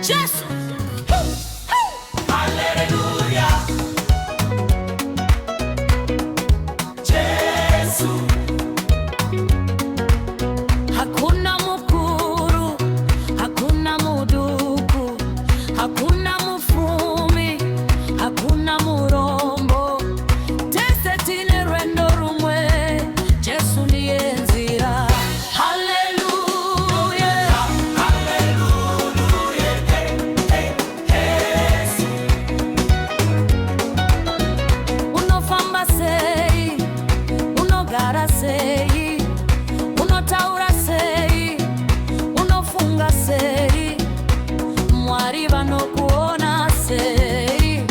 Jesu. Haleluya. Jesu. Hakuna mukuru, hakuna muduku, hakuna mufumi, hakuna murombo. Tese tine rwendo rumwe, Jesu niye nzira. Haleluya. Haleluya. Jesu. Unofamba sei, unogara sei, unotaura sei, unofunga sei, Mwari vanokuona sei.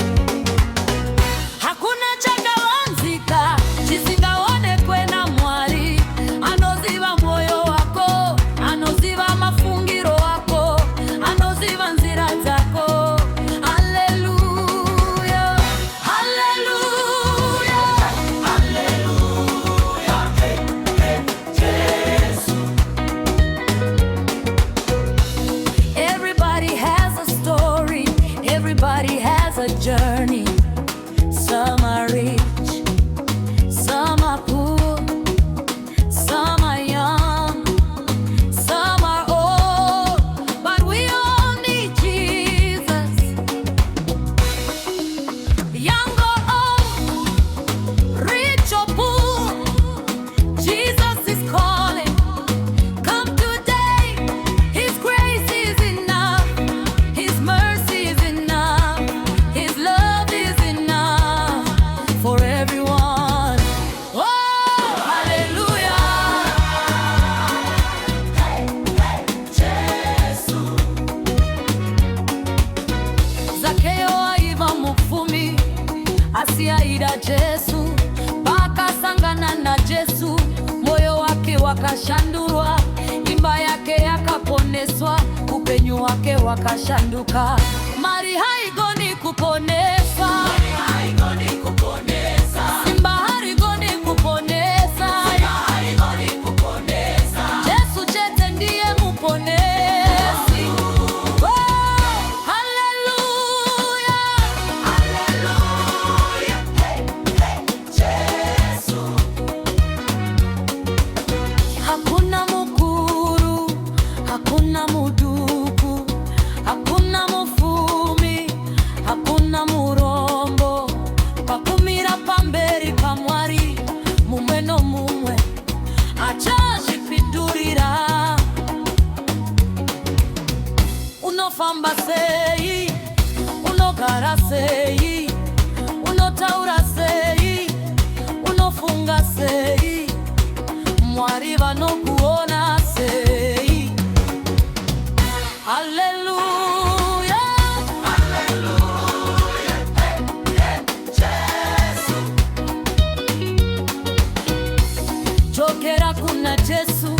Hakuna chakawanzika chisingaonekwe na Mwari. Anoziva moyo wako, anoziva mafungiro wako, anoziva nzira zako. Haleluya, haleluya. Haleluya. Jesu. Everybody has a story, everybody has a journey. Some are rich, some are poor, some are young, some are old, but we all need Jesus. Young or old, rich or poor, Jesus is calling. Come today, His grace is enough, His mercy is enough, His love is enough for everyone. Oh, hallelujah. Jesu. Zakeo aiva mufumi, asiaida Jesu, pakasangana na Jesu, moyo wake wakashandurwa, imba yake yakaponeswa, upenyu wake wakashanduka. Mari haigoni kuponesa, Haigoni kuponesa. simba harigoni kuponesa, Haigoni kuponesa. Jesu chete ndiye muponesi. Oh, haleluya. Haleluya. Jesu. Hakuna mukuru, hakuna muduku, hakuna mufumi, hakuna murombo. Pakumira pamberi pa Mwari, mumwe no mumwe achazvipindurira. Unofamba sei, unogara sei, unotaura sei, unofunga sei, Mwari vanokuona sei. Haleluya. Haleluya. Jesu. Chokera kuna Jesu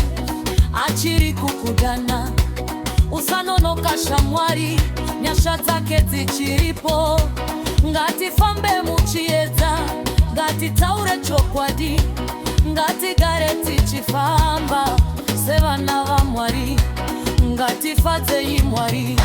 achiri kukudana, usanonokasha Mwari, nyasha dzake dzichiripo. Ngatifambe muchiedza, ngatitaure chokwadi, ngatigare tichifamba sevana va Mwari, ngatifadzei Mwari.